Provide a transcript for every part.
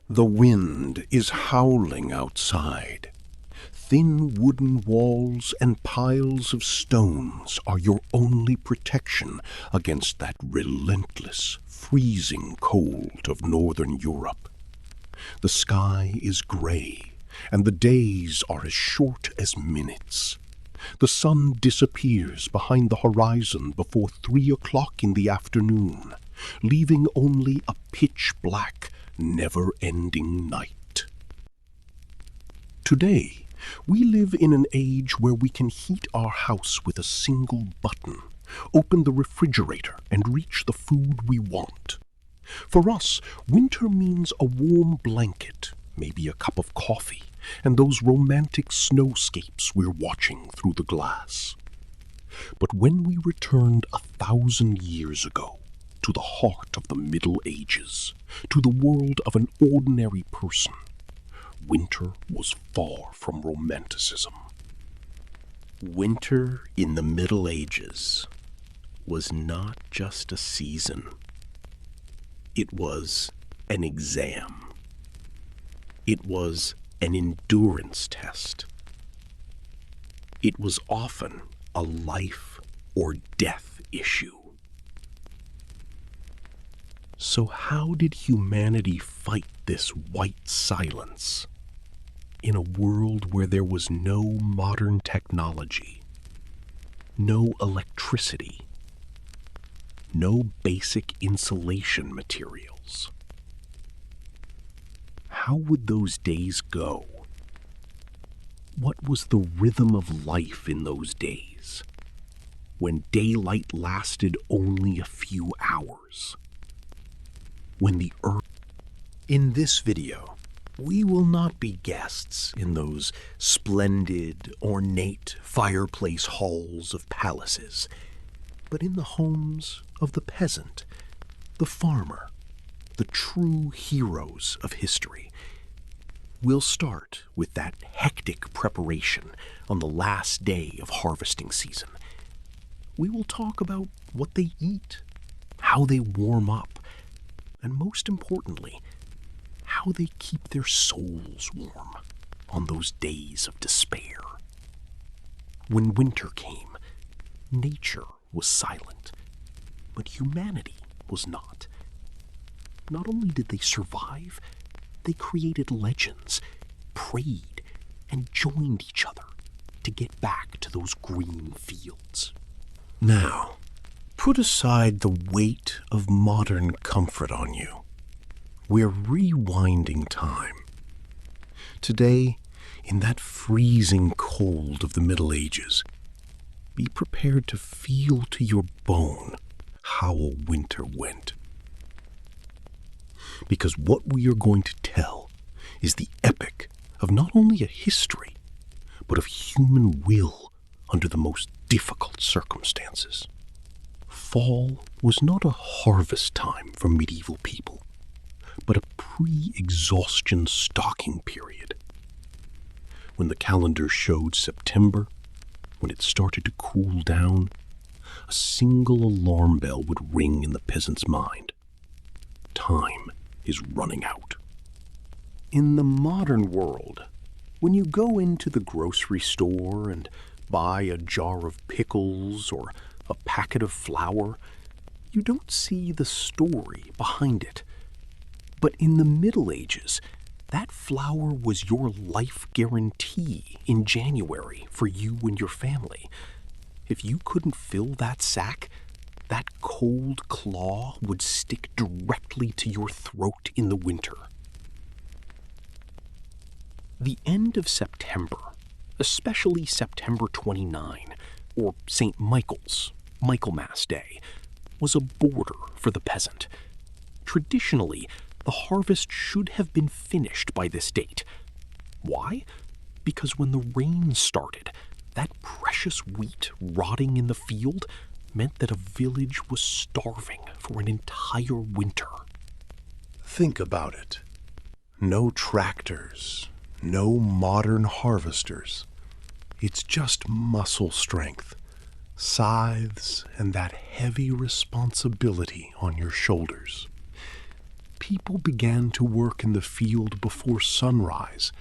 The wind is howling outside. Thin wooden walls and piles of stones are your only protection against that relentless, freezing cold of northern Europe. The sky is gray, and the days are as short as minutes. The sun disappears behind the horizon before 3 o'clock in the afternoon, leaving only a pitch-black, never-ending night. Today, we live in an age where we can heat our house with a single button, open the refrigerator, and reach the food we want. For us, winter means a warm blanket, maybe a cup of coffee, and those romantic snowscapes we're watching through the glass. But when we returned 1,000 years ago, to the heart of the Middle Ages, to the world of an ordinary person, winter was far from romanticism. Winter in the Middle Ages was not just a season. It was an exam. It was an endurance test. It was often a life or death issue. So how did humanity fight this white silence in a world where there was no modern technology, no electricity, no basic insulation materials? How would those days go? What was the rhythm of life in those days, when daylight lasted only a few hours? When the earth... In this video, we will not be guests in those splendid, ornate fireplace halls of palaces, but in the homes of the peasant, the farmer, the true heroes of history. We'll start with that hectic preparation on the last day of harvesting season. We will talk about what they eat, how they warm up, and most importantly, how they keep their souls warm on those days of despair. When winter came, nature was silent, but humanity was not. Not only did they survive, they created legends, prayed, and joined each other to get back to those green fields. Now, put aside the weight of modern comfort on you. We're rewinding time. Today, in that freezing cold of the Middle Ages, be prepared to feel to your bone how a winter went. Because what we are going to tell is the epic of not only a history, but of human will under the most difficult circumstances. Fall was not a harvest time for medieval people, but a pre-exhaustion stocking period. When the calendar showed September, when it started to cool down, a single alarm bell would ring in the peasant's mind. Time is running out. In the modern world, when you go into the grocery store and buy a jar of pickles or a packet of flour, you don't see the story behind it. But in the Middle Ages, that flour was your life guarantee in January for you and your family. If you couldn't fill that sack, that cold claw would stick directly to your throat in the winter. The end of September, especially September 29, or St. Michael's, Michaelmas Day, was a border for the peasant. Traditionally, the harvest should have been finished by this date. Why? Because when the rain started, that precious wheat rotting in the field meant that a village was starving for an entire winter. Think about it. No tractors, no modern harvesters. It's just muscle strength, scythes, and that heavy responsibility on your shoulders. People began to work in the field before sunrise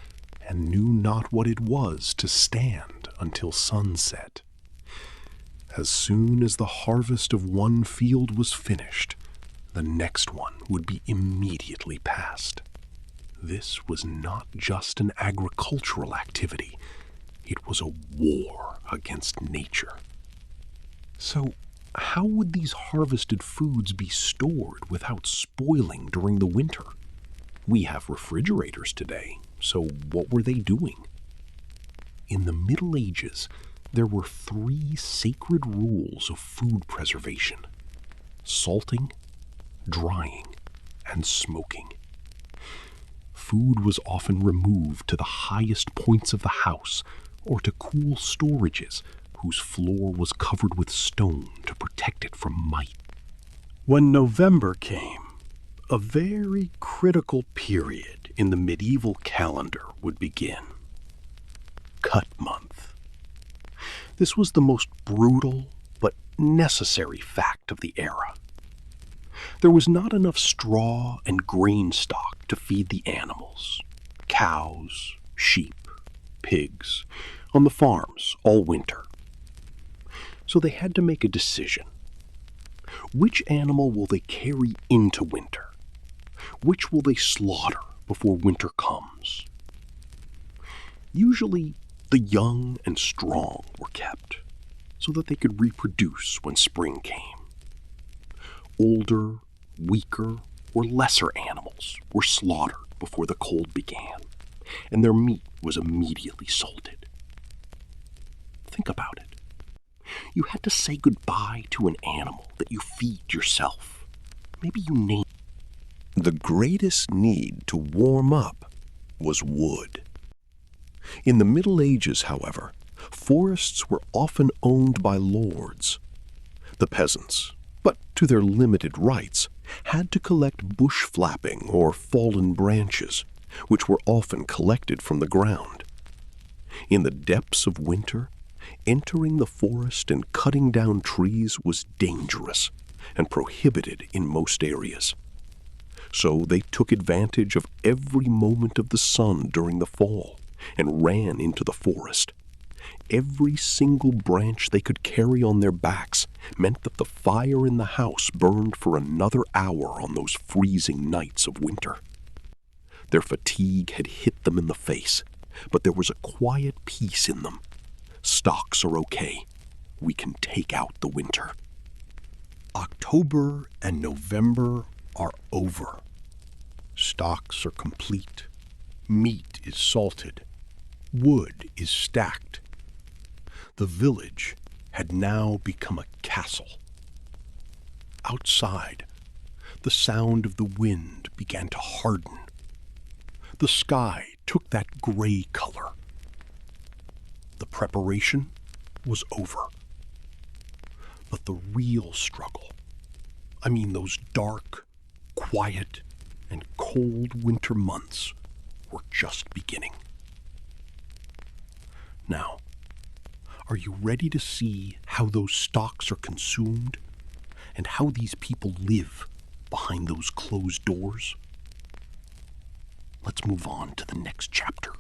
and knew not what it was to stand until sunset. As soon as the harvest of one field was finished, the next one would be immediately passed. This was not just an agricultural activity, it was a war against nature. So, how would these harvested foods be stored without spoiling during the winter? We have refrigerators today, so what were they doing? In the Middle Ages, there were 3 sacred rules of food preservation: salting, drying, and smoking. Food was often removed to the highest points of the house or to cool storages whose floor was covered with stone to protect it from mice. When November came, a very critical period in the medieval calendar would begin. Cut month. This was the most brutal but necessary fact of the era. There was not enough straw and grain stock to feed the animals, cows, sheep, pigs, on the farms all winter. So they had to make a decision. Which animal will they carry into winter? Which will they slaughter before winter comes? Usually, the young and strong were kept so that they could reproduce when spring came. Older, weaker, or lesser animals were slaughtered before the cold began, and their meat was immediately salted. Think about it. You had to say goodbye to an animal that you feed yourself. Maybe you named. The greatest need to warm up was wood. In the Middle Ages, however, forests were often owned by lords. The peasants, but to their limited rights, had to collect bush flapping or fallen branches, which were often collected from the ground. In the depths of winter, entering the forest and cutting down trees was dangerous and prohibited in most areas. So they took advantage of every moment of the sun during the fall and ran into the forest. Every single branch they could carry on their backs meant that the fire in the house burned for another hour on those freezing nights of winter. Their fatigue had hit them in the face, but there was a quiet peace in them. Stocks are okay. We can take out the winter. October and November are over. Stocks are complete. Meat is salted. Wood is stacked. The village had now become a castle. Outside, the sound of the wind began to harden. The sky took that gray color. The preparation was over. But the real struggle, those dark, quiet, and cold winter months were just beginning. Now, are you ready to see how those stocks are consumed and how these people live behind those closed doors? Let's move on to the next chapter.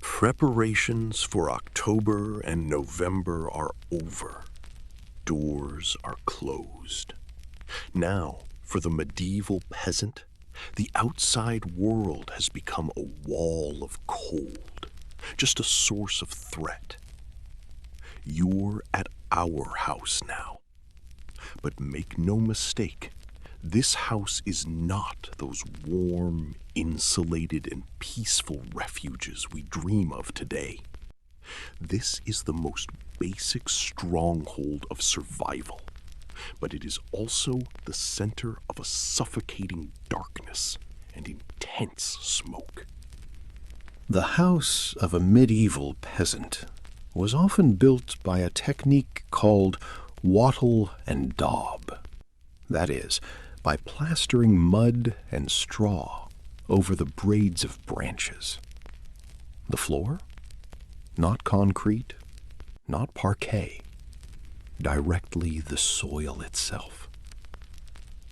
Preparations for October and November are over. Doors are closed. Now, for the medieval peasant, the outside world has become a wall of cold, just a source of threat. You're at our house now. But make no mistake, this house is not those warm, insulated, and peaceful refuges we dream of today. This is the most basic stronghold of survival, but it is also the center of a suffocating darkness and intense smoke. The house of a medieval peasant was often built by a technique called wattle and daub. That is, by plastering mud and straw over the braids of branches. The floor? Not concrete, not parquet, directly the soil itself.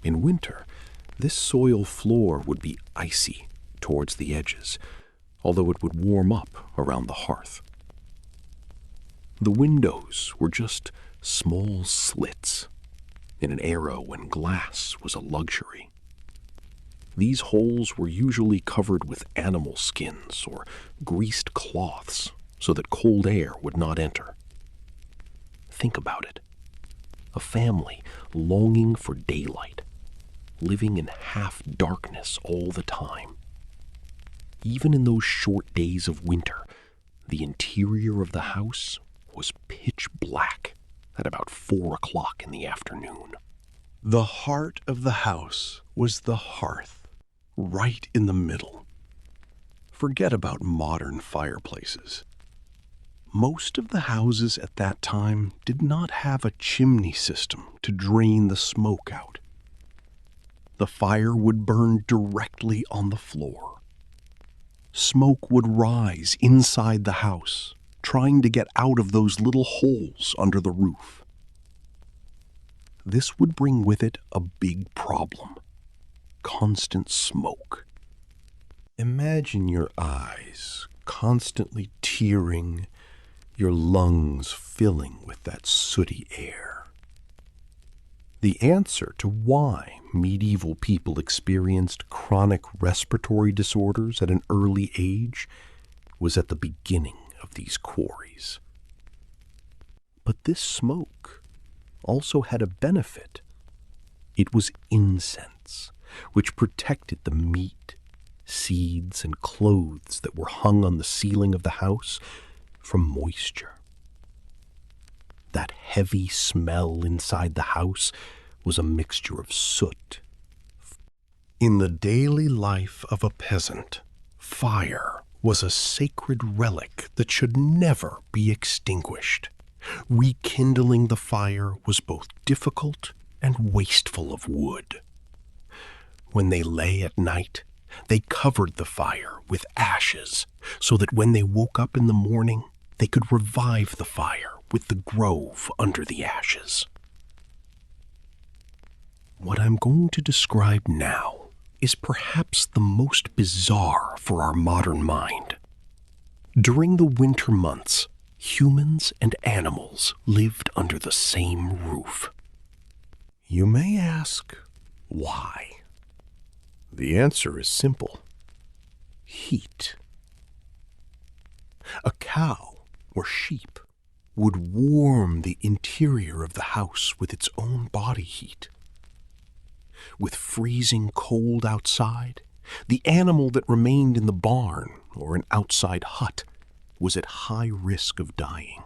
In winter, This soil floor would be icy towards the edges, although it would warm up around the hearth. The windows were just small slits in an era when glass was a luxury. These holes were usually covered with animal skins or greased cloths so that cold air would not enter. Think about it. A family longing for daylight, living in half darkness all the time. Even in those short days of winter, the interior of the house was pitch black at about 4 o'clock in the afternoon. The heart of the house was the hearth, right in the middle. Forget about modern fireplaces. Most of the houses at that time did not have a chimney system to drain the smoke out. The fire would burn directly on the floor. Smoke would rise inside the house, trying to get out of those little holes under the roof. This would bring with it a big problem: constant smoke. Imagine your eyes constantly tearing, your lungs filling with that sooty air. The answer to why medieval people experienced chronic respiratory disorders at an early age was at the beginning of these quarries. But this smoke also had a benefit. It was incense, which protected the meat, seeds, and clothes that were hung on the ceiling of the house from moisture. That heavy smell inside the house was a mixture of soot. In the daily life of a peasant, fire was a sacred relic that should never be extinguished. Rekindling the fire was both difficult and wasteful of wood. When they lay at night, they covered the fire with ashes so that when they woke up in the morning, they could revive the fire with the grove under the ashes. What I'm going to describe now is perhaps the most bizarre for our modern mind. During the winter months, humans and animals lived under the same roof. You may ask, why? The answer is simple: heat. A cow or sheep would warm the interior of the house with its own body heat. With freezing cold outside, the animal that remained in the barn or an outside hut was at high risk of dying.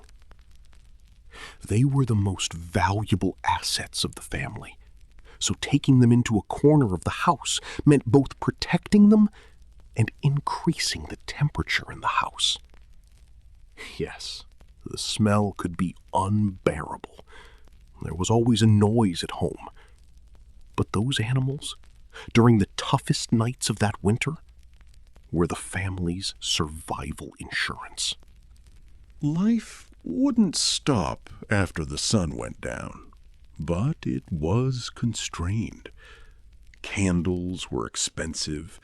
They were the most valuable assets of the family, so taking them into a corner of the house meant both protecting them and increasing the temperature in the house. Yes, the smell could be unbearable. There was always a noise at home. But those animals, during the toughest nights of that winter, were the family's survival insurance. Life wouldn't stop after the sun went down, but it was constrained. Candles were expensive.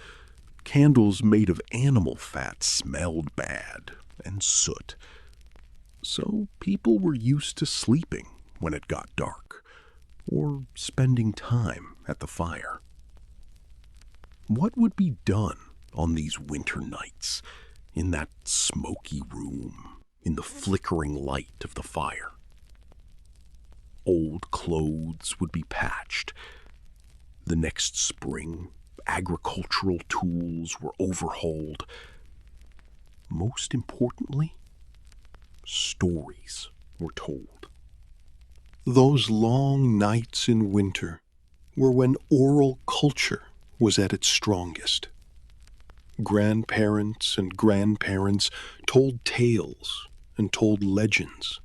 Candles made of animal fat smelled bad, and soot. So people were used to sleeping when it got dark, or spending time at the fire. What would be done on these winter nights, in that smoky room, in the flickering light of the fire? Old clothes would be patched. The next spring, agricultural tools were overhauled. Most importantly, stories were told. Those long nights in winter were when oral culture was at its strongest. Grandparents and grandparents told tales and told legends.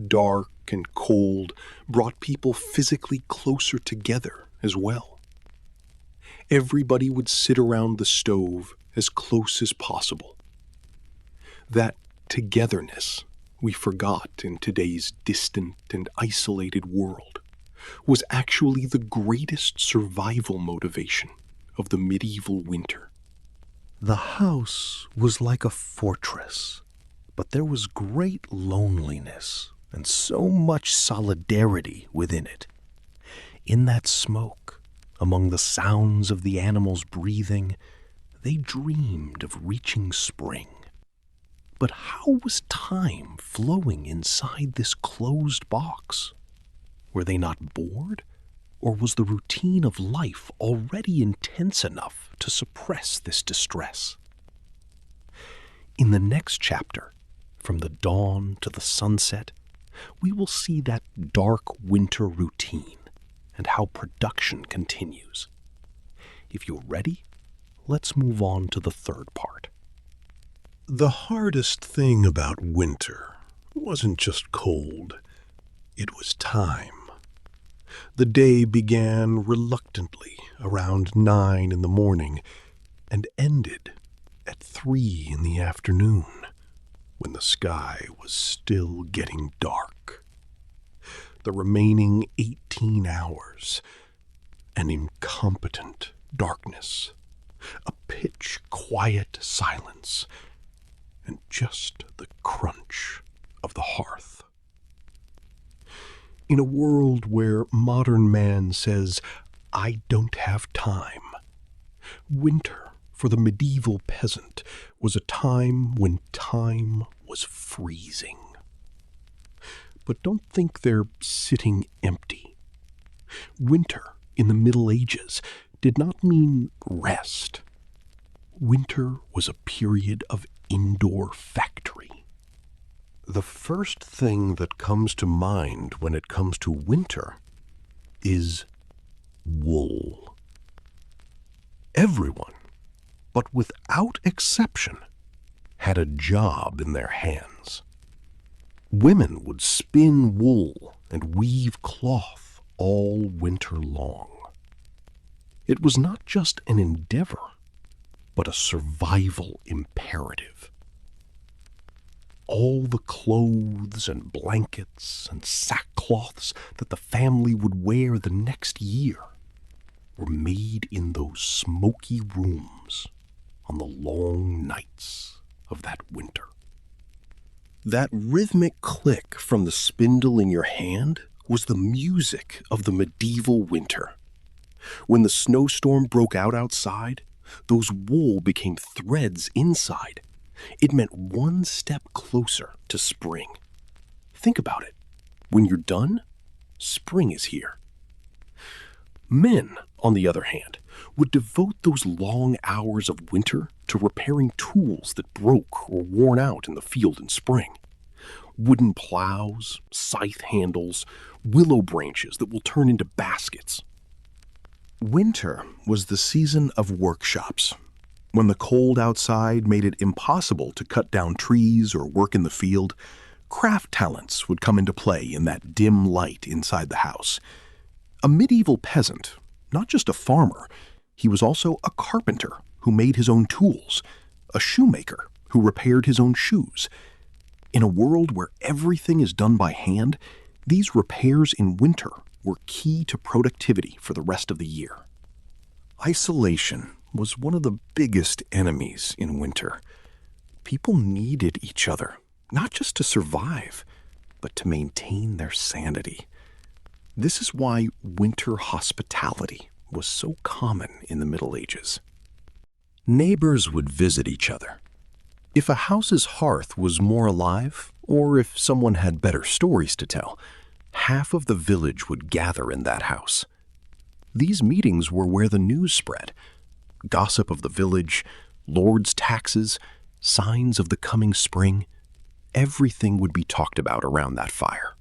Dark and cold brought people physically closer together as well. Everybody would sit around the stove as close as possible. That togetherness we forgot in today's distant and isolated world, was actually the greatest survival motivation of the medieval winter. The house was like a fortress, but there was great loneliness and so much solidarity within it. In that smoke, among the sounds of the animals breathing, they dreamed of reaching spring. But how was time flowing inside this closed box? Were they not bored? Or was the routine of life already intense enough to suppress this distress? In the next chapter, From the Dawn to the Sunset, we will see that dark winter routine and how production continues. If you're ready, let's move on to the third part. The hardest thing about winter wasn't just cold, it was time. The day began reluctantly around 9 in the morning and ended at 3 in the afternoon, when the sky was still getting dark. The remaining 18 hours, an incompetent darkness, a pitch-quiet silence, and just the crunch of the hearth. In a world where modern man says, "I don't have time," winter for the medieval peasant was a time when time was freezing. But don't think they're sitting empty. Winter in the Middle Ages did not mean rest. Winter was a period of indoor factory. The first thing that comes to mind when it comes to winter is wool. Everyone, but without exception, had a job in their hands. Women would spin wool and weave cloth all winter long. It was not just an endeavor, but a survival imperative. All the clothes and blankets and sackcloths that the family would wear the next year were made in those smoky rooms on the long nights of that winter. That rhythmic click from the spindle in your hand was the music of the medieval winter. When the snowstorm broke out outside, those wool became threads inside. It meant one step closer to spring. Think about it. When you're done, spring is here. Men, on the other hand, would devote those long hours of winter to repairing tools that broke or worn out in the field in spring. Wooden plows, scythe handles, willow branches that will turn into baskets. Winter was the season of workshops. When the cold outside made it impossible to cut down trees or work in the field, craft talents would come into play in that dim light inside the house. A medieval peasant, not just a farmer, he was also a carpenter who made his own tools, a shoemaker who repaired his own shoes. In a world where everything is done by hand, these repairs in winter were key to productivity for the rest of the year. Isolation was one of the biggest enemies in winter. People needed each other, not just to survive, but to maintain their sanity. This is why winter hospitality was so common in the Middle Ages. Neighbors would visit each other. If a house's hearth was more alive, or if someone had better stories to tell, half of the village would gather in that house. These meetings were where the news spread. Gossip of the village, lords' taxes, signs of the coming spring, everything would be talked about around that fire.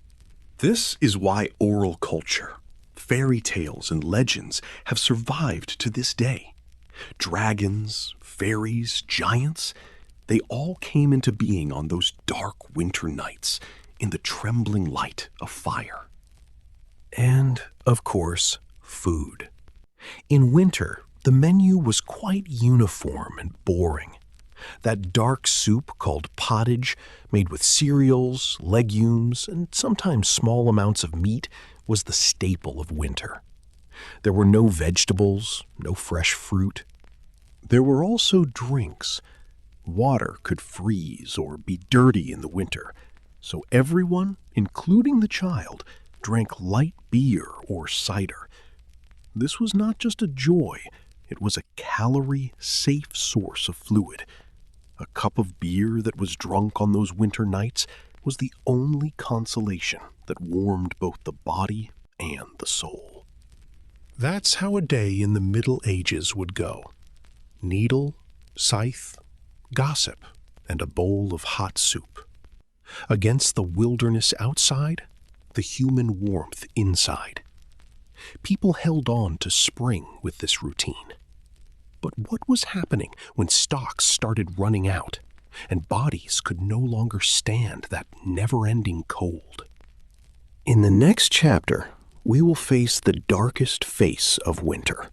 This is why oral culture, fairy tales, and legends have survived to this day. Dragons, fairies, giants, they all came into being on those dark winter nights in the trembling light of fire. And, of course, food. In winter, the menu was quite uniform and boring. That dark soup called pottage, made with cereals, legumes, and sometimes small amounts of meat, was the staple of winter. There were no vegetables, no fresh fruit. There were also drinks. Water could freeze or be dirty in the winter, so everyone, including the child, drank light beer or cider. This was not just a joy, it was a calorie-safe source of fluid. A cup of beer that was drunk on those winter nights was the only consolation that warmed both the body and the soul. That's how a day in the Middle Ages would go. Needle, scythe, gossip, and a bowl of hot soup. Against the wilderness outside, the human warmth inside. People held on to spring with this routine. But what was happening when stocks started running out and bodies could no longer stand that never-ending cold? In the next chapter, we will face the darkest face of winter,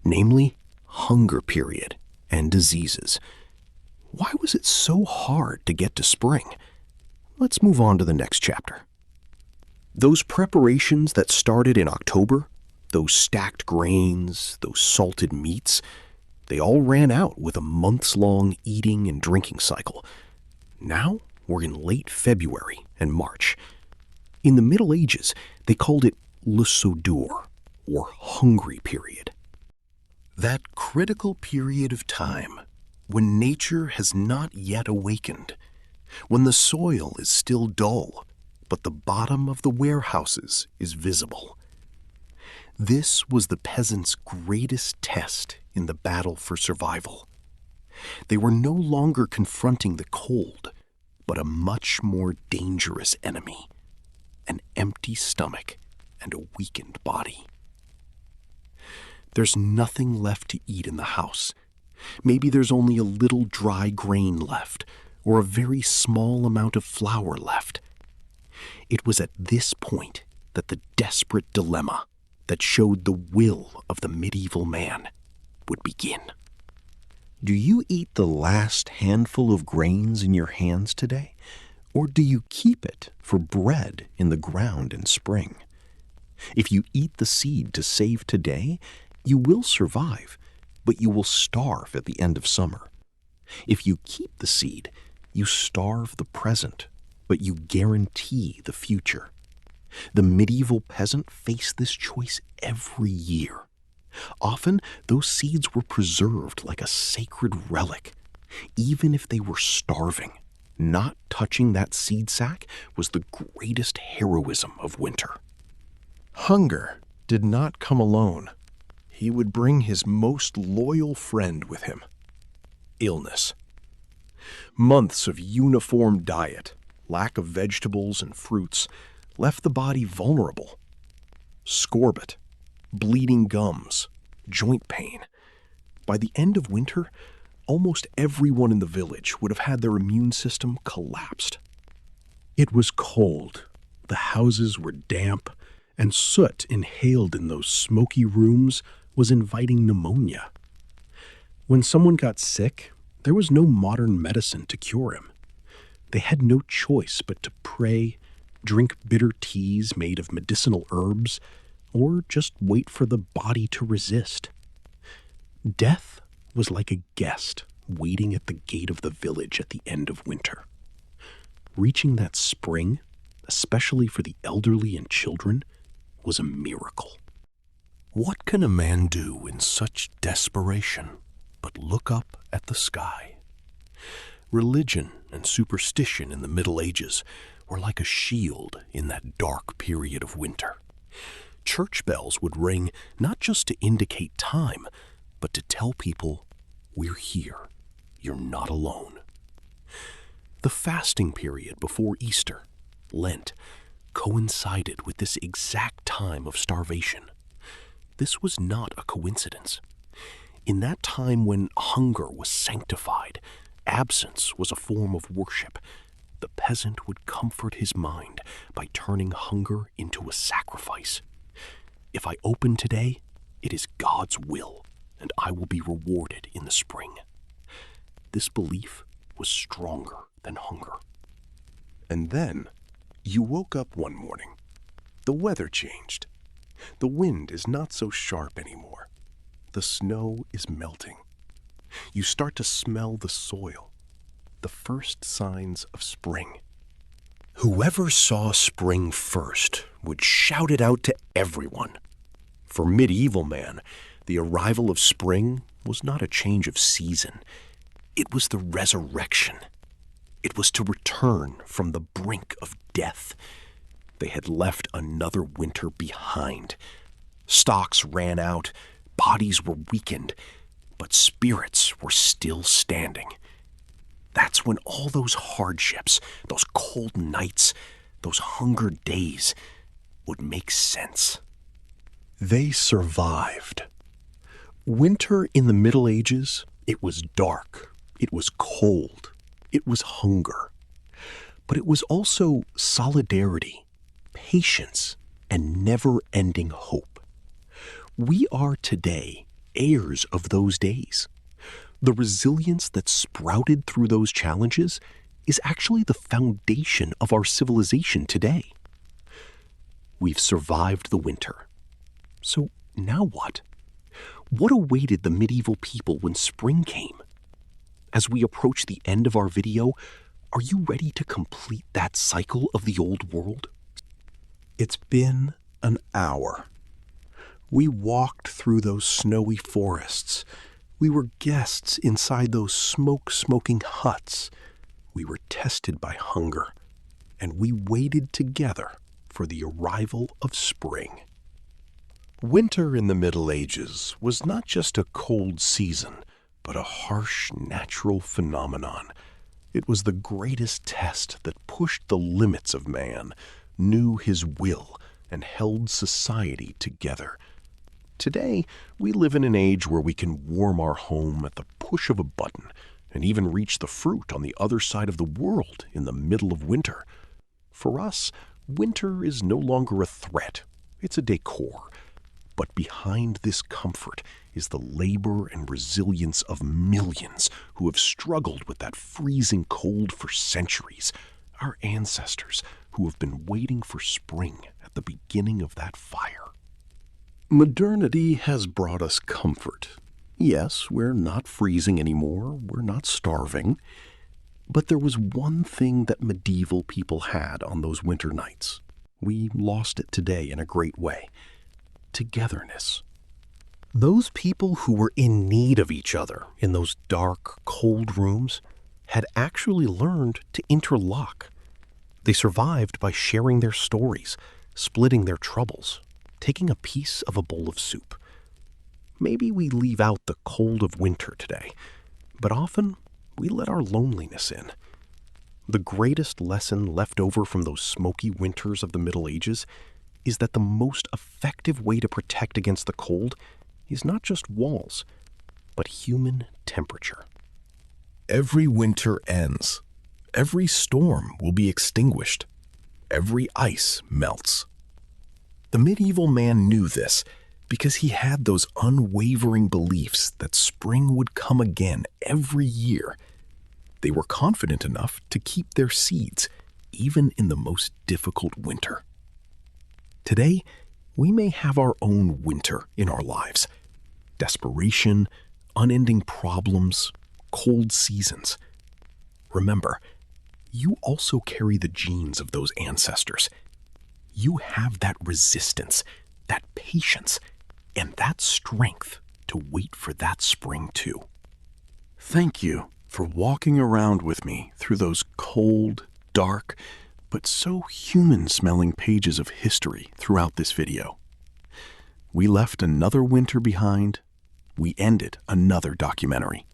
namely hunger period and diseases. Why was it so hard to get to spring? Let's move on to the next chapter. Those preparations that started in October, those stacked grains, those salted meats, they all ran out with a months-long eating and drinking cycle. Now we're in late February and March. In the Middle Ages, they called it le soudure, or hungry period. That critical period of time when nature has not yet awakened, when the soil is still dull, but the bottom of the warehouses is visible. This was the peasants' greatest test in the battle for survival. They were no longer confronting the cold, but a much more dangerous enemy, an empty stomach and a weakened body. There's nothing left to eat in the house. Maybe there's only a little dry grain left, or a very small amount of flour left. It was at this point that the desperate dilemma that showed the will of the medieval man would begin. Do you eat the last handful of grains in your hands today, or do you keep it for bread in the ground in spring? If you eat the seed to save today, you will survive, but you will starve at the end of summer. If you keep the seed, you starve the present, but you guarantee the future. The medieval peasant faced this choice every year. Often, those seeds were preserved like a sacred relic. Even if they were starving, not touching that seed sack was the greatest heroism of winter. Hunger did not come alone. He would bring his most loyal friend with him: illness. Months of uniform diet, lack of vegetables and fruits, left the body vulnerable. Scorbut, bleeding gums, joint pain. By the end of winter, almost everyone in the village would have had their immune system collapsed. It was cold, the houses were damp, and soot inhaled in those smoky rooms was inviting pneumonia. When someone got sick, there was no modern medicine to cure him. They had no choice but to pray, drink bitter teas made of medicinal herbs, or just wait for the body to resist. Death was like a guest waiting at the gate of the village at the end of winter. Reaching that spring, especially for the elderly and children, was a miracle. What can a man do in such desperation but look up at the sky? Religion and superstition in the Middle Ages were like a shield in that dark period of winter. Church bells would ring not just to indicate time, but to tell people, we're here, you're not alone. The fasting period before Easter, Lent, coincided with this exact time of starvation. This was not a coincidence. In that time when hunger was sanctified, absence was a form of worship, the peasant would comfort his mind by turning hunger into a sacrifice. If I open today, it is God's will, and I will be rewarded in the spring. This belief was stronger than hunger. And then you woke up one morning. The weather changed. The wind is not so sharp anymore. The snow is melting. You start to smell the soil, the first signs of spring. Whoever saw spring first would shout it out to everyone. For medieval man, the arrival of spring was not a change of season. It was the resurrection. It was to return from the brink of death. They had left another winter behind. Stocks ran out, bodies were weakened, but spirits were still standing. That's when all those hardships, those cold nights, those hunger days would make sense. They survived. Winter in the Middle Ages, it was dark, it was cold, it was hunger. But it was also solidarity, patience, and never-ending hope. We are today heirs of those days. The resilience that sprouted through those challenges is actually the foundation of our civilization today. We've survived the winter. So now what? What awaited the medieval people when spring came? As we approach the end of our video, are you ready to complete that cycle of the old world? It's been an hour. We walked through those snowy forests. We were guests inside those smoke-smoking huts. We were tested by hunger, and we waited together for the arrival of spring. Winter in the Middle Ages was not just a cold season, but a harsh natural phenomenon. It was the greatest test that pushed the limits of man, knew his will, and held society together. Today, we live in an age where we can warm our home at the push of a button and even reach the fruit on the other side of the world in the middle of winter. For us, winter is no longer a threat. It's a decor. But behind this comfort is the labor and resilience of millions who have struggled with that freezing cold for centuries. Our ancestors who have been waiting for spring at the beginning of that fire. Modernity has brought us comfort. Yes, we're not freezing anymore, we're not starving. But there was one thing that medieval people had on those winter nights. We lost it today in a great way. Togetherness. Those people who were in need of each other in those dark, cold rooms had actually learned to interlock. They survived by sharing their stories, splitting their troubles, taking a piece of a bowl of soup. Maybe we leave out the cold of winter today, but often we let our loneliness in. The greatest lesson left over from those smoky winters of the Middle Ages is that the most effective way to protect against the cold is not just walls, but human temperature. Every winter ends. Every storm will be extinguished. Every ice melts. The medieval man knew this because he had those unwavering beliefs that spring would come again every year. They were confident enough to keep their seeds, even in the most difficult winter. Today, we may have our own winter in our lives. Desperation, unending problems, cold seasons. Remember, you also carry the genes of those ancestors. You have that resistance, that patience, and that strength to wait for that spring too. Thank you for walking around with me through those cold, dark, but so human-smelling pages of history throughout this video. We left another winter behind. We ended another documentary.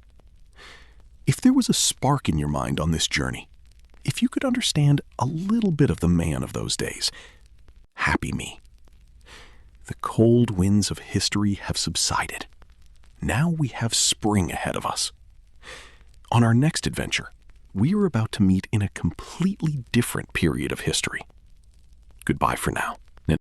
If there was a spark in your mind on this journey, if you could understand a little bit of the man of those days, happy me. The cold winds of history have subsided. Now we have spring ahead of us. On our next adventure, we are about to meet in a completely different period of history. Goodbye for now.